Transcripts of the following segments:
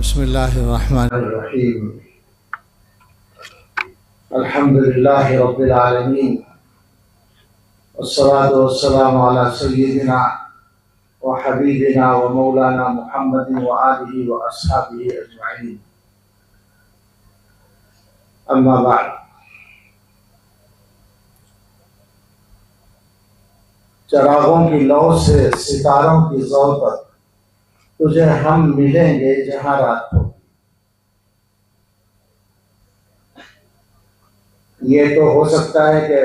بسم اللہ الرحمن الرحیم الحمد للہ رب العالمین والصلاة والسلام علی سیدنا وحبیبنا ومولانا محمد وآلہ واصحابہ اجمعین، اما بعد۔ چراغوں کی لو سے ستاروں کی ضو تک تجھے ہم ملیں گے جہاں رات ہو۔ یہ تو ہو سکتا ہے کہ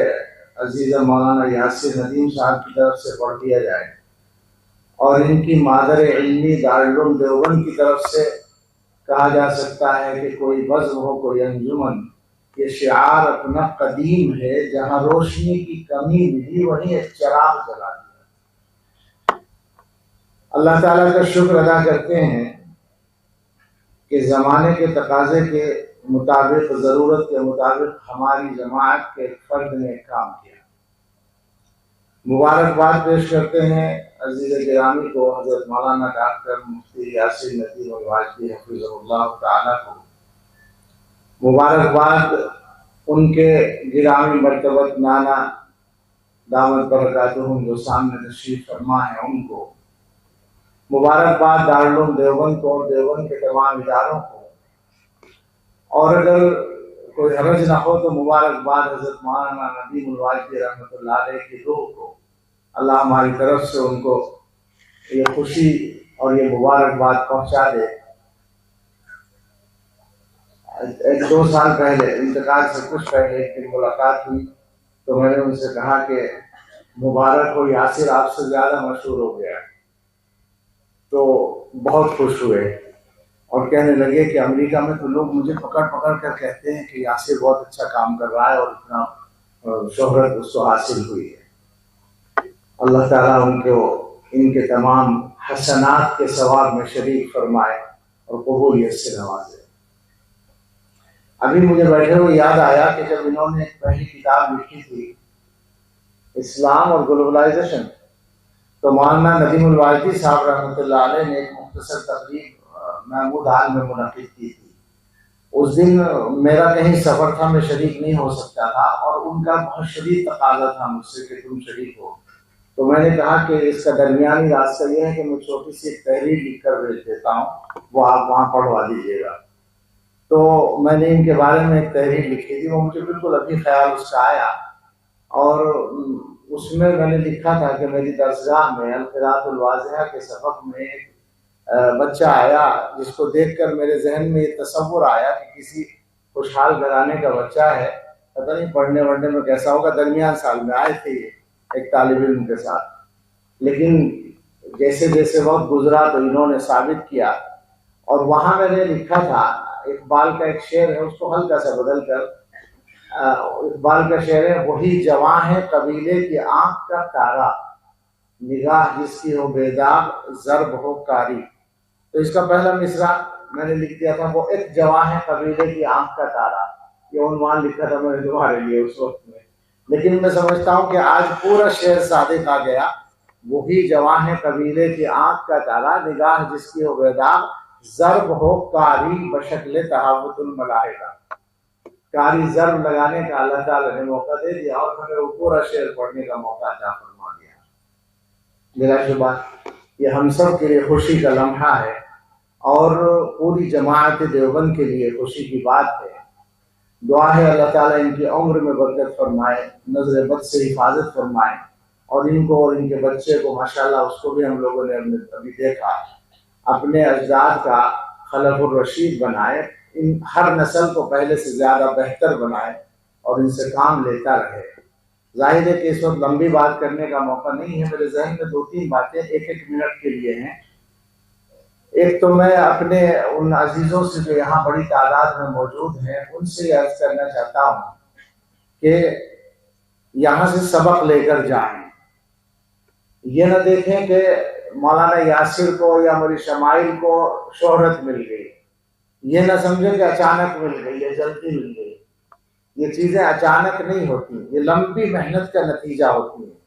عزیز مولانا یاسر ندیم صاحب کی طرف سے پڑھ دیا جائے، اور ان کی مادر علمی دارالعلوم دیوبند کی طرف سے کہا جا سکتا ہے کہ کوئی بزم ہو، کوئی انجمن۔ یہ شعار اپنا قدیم ہے، جہاں روشنی کی کمی ملی وہیں ایک چراغ جلا دیا۔ اللہ تعالیٰ کا شکر ادا کرتے ہیں کہ زمانے کے تقاضے کے مطابق، ضرورت کے مطابق ہماری جماعت کے ایک فرد نے کام کیا۔ مبارکباد پیش کرتے ہیں عزیز گرامی کو، حضرت مولانا ڈاکٹر مفتی یاسر ندیم الواجدی حفظہ اللہ تعالیٰ کو۔ مبارکباد ان کے گرامی مرتبت نانا دامت برکاتہم جو سامنے تشریف فرما ہے ان کو۔ مبارکباد دارالعلوم دیوبند کو اور دیوبند کے تمام اداروں کو، اور اگر کوئی حرج نہ ہو تو مبارکباد حضرت مولانا ندیم الواجدی رحمۃ اللہ علیہ کی روح کو۔ اللہ ہماری طرف سے ان کو یہ خوشی اور یہ مبارکباد پہنچا دے۔ ایک دو سال پہلے، انتقال سے کچھ پہلے ایک دن ملاقات ہوئی تو میں نے ان سے کہا کہ مبارک ہو، یاسر آپ سے زیادہ مشہور ہو گیا۔ تو بہت خوش ہوئے اور کہنے لگے کہ امریکہ میں تو لوگ مجھے پکڑ پکڑ کر کہتے ہیں کہ یاسر بہت اچھا کام کر رہا ہے اور اتنا شہرت اس کو حاصل ہوئی ہے۔ اللہ تعالیٰ ان کے تمام حسنات کے ثواب میں شریک فرمائے اور قبولیت سے نوازے۔ ابھی مجھے بیٹھے ہوئے یاد آیا کہ جب انہوں نے پہلی کتاب لکھی تھی اسلام اور گلوبلائزیشن، تو مولانا ندیم الواجدی صاحب رحمۃ اللہ علیہ نے ایک مختصر تقریب محمود ہال میں منعقد کی تھی۔ اس دن میرا کہیں سفر تھا، میں شریک نہیں ہو سکتا تھا، اور ان کا بہت شدید تقاضا تھا مجھ سے کہ تم شریک ہو۔ تو میں نے کہا کہ اس کا درمیانی راستہ یہ ہے کہ میں چھوٹی سی ایک تحریر لکھ کر بھیج دیتا ہوں، وہ آپ وہاں پڑھوا دیجیے گا۔ تو میں نے ان کے بارے میں ایک تحریر لکھی تھی، وہ مجھے بالکل ابھی خیال اس کا آیا، اور اس میں نے لکھا تھا کہ میری درسگاہ میں القراءۃ الواضحہ کے سبق میں ایک بچہ آیا جس کو دیکھ کر میرے ذہن میں یہ تصور آیا کہ کسی خوشحال گھرانے کا بچہ ہے، پتہ نہیں پڑھنے وڑھنے میں کیسا ہوگا۔ درمیان سال میں آئے تھے ایک طالب علم کے ساتھ، لیکن جیسے جیسے وقت گزرا تو انہوں نے ثابت کیا۔ اور وہاں میں نے لکھا تھا، اقبال کا ایک شعر ہے، اس کو ہلکا سا بدل کر، اقبال کا شعر ہے، وہی جواں ہے قبیلے کی آنکھ کا تارا، نگاہ جس کی ہو بیداغ ضرب ہو کاری۔ تو اس کا پہلا مصرع میں نے لکھ دیا تھا، وہ ایک جواں ہے قبیلے کی آنکھ کا تارا۔ یہ عنوان لکھا تھا میں نے تمہارے لیے اس وقت میں، لیکن میں سمجھتا ہوں کہ آج پورا شعر صادق آ گیا۔ وہی جواں ہے قبیلے کی آنکھ کا تارا، نگاہ جس کی ہو بیداغ ضرب ہو کاری بشکل تحوت الملائکہ۔ کاری ضرب لگانے کا اللہ تعالیٰ نے موقع دے دیا اور ہمیں وہ پورا شعر پڑھنے کا موقع عطا فرما دیا۔ بلا شبہ یہ ہم سب کے لیے خوشی کا لمحہ ہے، اور پوری جماعت دیوبند کے لیے خوشی کی بات ہے۔ دعا ہے اللہ تعالیٰ ان کی عمر میں برکت فرمائے، نظر بد سے حفاظت فرمائے، اور ان کو اور ان کے بچے کو، ماشاءاللہ اس کو بھی ہم لوگوں نے ابھی دیکھا، اپنے اجداد کا خلف الرشید بنائے، ان ہر نسل کو پہلے سے زیادہ بہتر بنائے اور ان سے کام لیتا رہے۔ ظاہر ہے کہ اس وقت لمبی بات کرنے کا موقع نہیں ہے، میرے ذہن میں دو تین باتیں ایک منٹ کے لیے ہیں۔ ایک تو میں اپنے ان عزیزوں سے جو یہاں بڑی تعداد میں موجود ہیں ان سے یہ عرض کرنا چاہتا ہوں کہ یہاں سے سبق لے کر جائیں۔ یہ نہ دیکھیں کہ مولانا یاسر کو یا مولانا شمائل کو شہرت مل گئی، یہ نہ سمجھیں کہ اچانک مل گئی یا جلدی مل گئی۔ یہ چیزیں اچانک نہیں ہوتی، یہ لمبی محنت کا نتیجہ ہوتی ہیں۔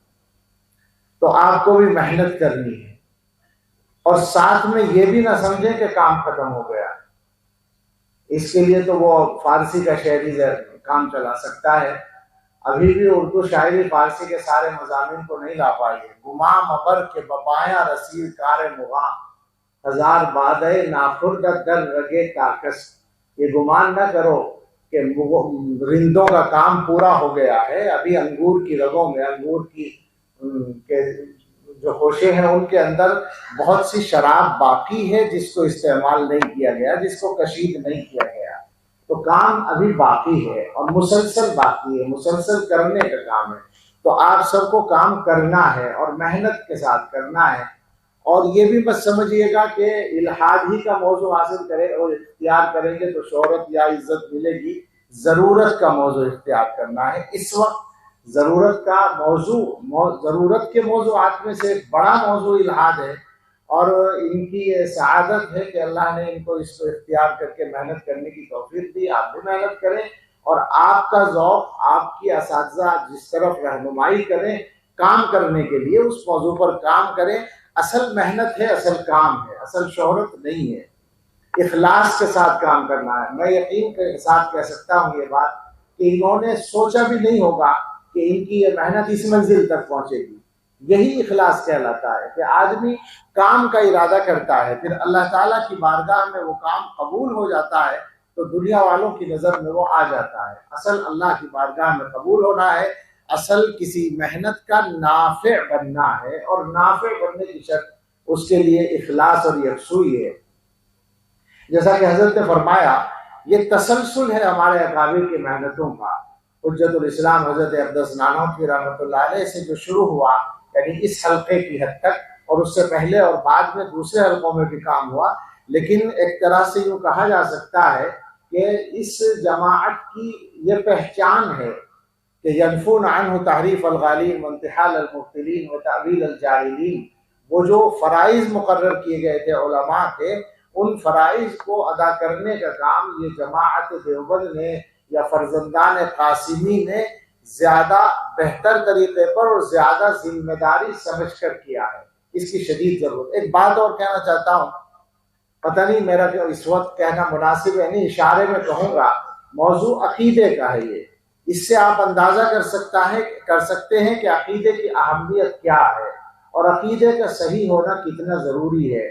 تو آپ کو بھی محنت کرنی ہے، اور ساتھ میں یہ بھی نہ سمجھیں کہ کام ختم ہو گیا۔ اس کے لیے تو وہ فارسی کا شعری کام چلا سکتا ہے. ابھی بھی اردو شاعری فارسی کے سارے مضامین کو نہیں لا پائی ہے. گماں مبر کے بپایا رسید کار مغاں ہزار بادے ناخرد در رگے تاکس. یہ گمان نہ کرو کہ رندوں کا کام پورا ہو گیا ہے. ابھی انگور کی رگوں میں، انگور کی جو خوشے ہیں ان کے اندر بہت سی شراب باقی ہے جس کو استعمال نہیں کیا گیا، جس کو کشید نہیں کیا گیا. تو کام ابھی باقی ہے اور مسلسل باقی ہے، مسلسل کرنے کا کام ہے. تو آپ سب کو کام کرنا ہے اور محنت کے ساتھ کرنا ہے. اور یہ بھی مت سمجھیے گا کہ الحاد ہی کا موضوع حاصل کرے اور اختیار کریں گے تو شہرت یا عزت ملے گی. ضرورت کا موضوع اختیار کرنا ہے. اس وقت ضرورت کا موضوع، ضرورت کے موضوعات میں سے ایک بڑا موضوع الحاد ہے، اور ان کی یہ سعادت ہے کہ اللہ نے ان کو اس کو اختیار کر کے محنت کرنے کی توفیق دی. آپ بھی محنت کریں اور آپ کا ذوق، آپ کی اساتذہ جس طرف رہنمائی کریں کام کرنے کے لیے، اس موضوع پر کام کریں. اصل محنت ہے، اصل کام ہے، اصل شہرت نہیں ہے. اخلاص کے ساتھ کام کرنا ہے. میں یقین کے ساتھ کہہ سکتا ہوں یہ بات کہ انہوں نے سوچا بھی نہیں ہوگا کہ ان کی یہ محنت اس منزل تک پہنچے گی. یہی اخلاص کہلاتا ہے کہ آدمی کام کا ارادہ کرتا ہے، پھر اللہ تعالیٰ کی بارگاہ میں وہ کام قبول ہو جاتا ہے تو دنیا والوں کی نظر میں وہ آ جاتا ہے. اصل اللہ کی بارگاہ میں قبول ہونا ہے، اصل کسی محنت کا نافع بننا ہے، اور نافع بننے کی شرط اس کے لیے اخلاص اور یکسوئی ہے. جیسا کہ حضرت نے فرمایا یہ تسلسل ہے ہمارے اکابر کی محنتوں کا. حجت الاسلام حضرت عبدالعزیز نانوتوی رحمۃ اللہ علیہ سے جو شروع ہوا، یعنی اس حلقے کی حد تک، اور اس سے پہلے اور بعد میں دوسرے حلقوں میں بھی کام ہوا، لیکن ایک طرح سے یوں کہا جا سکتا ہے کہ اس جماعت کی یہ پہچان ہے کہ ینفون عنہ تحریف الغالین وانتحال المبتلین وتأویل الجاہلین. وہ جو فرائض مقرر کیے گئے تھے علماء کے، ان فرائض کو ادا کرنے کا کام یہ جماعت دیوبند نے یا فرزندان قاسمی نے زیادہ بہتر طریقے پر اور زیادہ ذمہ داری سمجھ کر کیا ہے. اس کی شدید ضرورت. ایک بات اور کہنا چاہتا ہوں، پتہ نہیں میرا کہ اس وقت کہنا مناسب ہے نہیں، اشارے میں کہوں گا. موضوع عقیدے کا ہے یہ. اس سے آپ اندازہ کر سکتے ہیں کہ عقیدے کی اہمیت کیا ہے اور عقیدے کا صحیح ہونا کتنا ضروری ہے.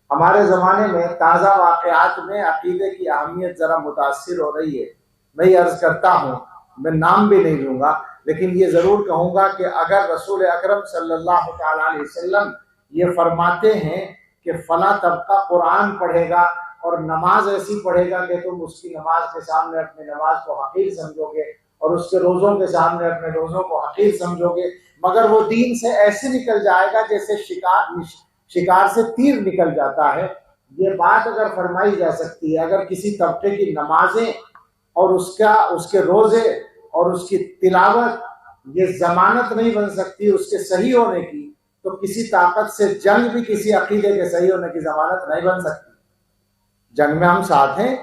ہمارے زمانے میں تازہ واقعات میں عقیدے کی اہمیت ذرا متاثر ہو رہی ہے. میں یہ عرض کرتا ہوں، میں نام بھی نہیں لوں گا، لیکن یہ ضرور کہوں گا کہ اگر رسول اکرم صلی اللہ تعالیٰ علیہ وسلم یہ فرماتے ہیں کہ فلاں طبقہ قرآن پڑھے گا اور نماز ایسی پڑھے گا کہ تم اس کی نماز کے سامنے اپنی نماز کو حقیر سمجھو گے اور اس کے روزوں کے سامنے اپنے روزوں کو حقیر سمجھو گے، مگر وہ دین سے ایسے نکل جائے گا جیسے شکار سے تیر نکل جاتا ہے. یہ بات اگر فرمائی جا سکتی ہے، اگر کسی طبقے کی نمازیں اور اس کے روزے اور اس کی تلاوت یہ ضمانت نہیں بن سکتی اس کے صحیح ہونے کی، تو کسی طاقت سے جنگ بھی کسی عقیدے کے صحیح ہونے کی ضمانت نہیں بن سکتی. جنگ میں ہم ساتھ ہیں.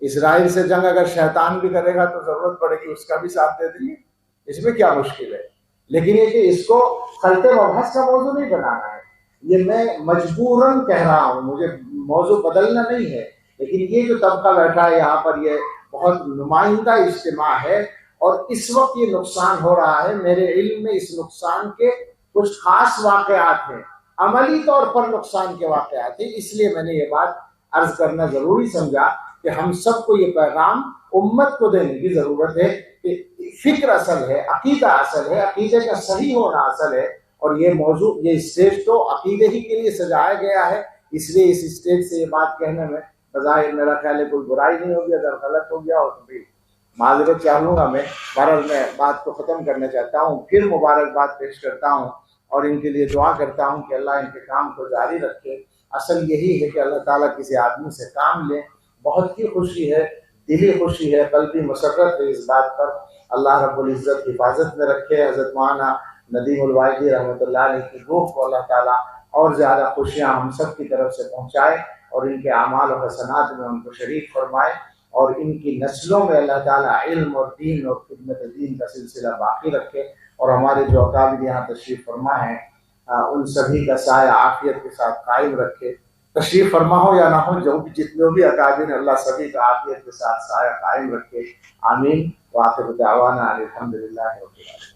اسرائیل سے جنگ اگر شیطان بھی کرے گا تو ضرورت پڑے گی اس کا بھی ساتھ دے دیں گے، اس میں کیا مشکل ہے. لیکن یہ کہ اس کو خلط مبحث کا موضوع نہیں بنانا ہے. یہ میں مجبوراً کہہ رہا ہوں، مجھے موضوع بدلنا نہیں ہے، لیکن یہ جو طبقہ بیٹھا ہے یہاں پر یہ بہت نمائندہ اجتماع ہے، اور اس وقت یہ نقصان ہو رہا ہے. میرے علم میں اس نقصان کے کچھ خاص واقعات ہیں، عملی طور پر نقصان کے واقعات ہیں. اس لیے میں نے یہ بات عرض کرنا ضروری سمجھا کہ ہم سب کو یہ پیغام امت کو دینے کی ضرورت ہے کہ فکر اصل ہے، عقیدہ اصل ہے، عقیدے کا صحیح ہونا اصل ہے. اور یہ موضوع، یہ اسٹیج تو عقیدے ہی کے لیے سجایا گیا ہے، اس لیے اس اسٹیج سے یہ بات کہنے میں بظاہر میرا خیال ہے کوئی برائی نہیں ہوگی. اگر غلط ہو گیا ہو تو بھی معذرت چاہ لوں گا. میں بہرحال میں بات کو ختم کرنا چاہتا ہوں. پھر مبارکباد پیش کرتا ہوں اور ان کے لیے دعا کرتا ہوں کہ اللہ ان کے کام کو جاری رکھے. اصل یہی ہے کہ اللہ تعالیٰ کسی آدمی سے کام لے. بہت ہی خوشی ہے، دلی خوشی ہے، قلبی مسرت ہے اس بات پر. اللہ رب العزت حفاظت میں رکھے. حضرت مولانا ندیم الوائدی رحمۃ اللہ علیہ کی روح کو اللہ تعالیٰ اور زیادہ خوشیاں ہم سب کی طرف سے پہنچائے اور ان کے اعمال و حسنات میں ان کو شریک فرمائے، اور ان کی نسلوں میں اللہ تعالیٰ علم اور دین اور خدمت دین کا سلسلہ باقی رکھے. اور ہمارے جو اکابر یہاں تشریف فرما ہیں ان سبھی کا سایہ عافیت کے ساتھ قائم رکھے. تشریف فرما ہو یا نہ ہو، جو بھی جتنے بھی اکابر ہیں اللہ سبھی کا عافیت کے ساتھ سایہ قائم رکھے، آمین۔ وآخر دعوانا الحمدللہ رب العالمین۔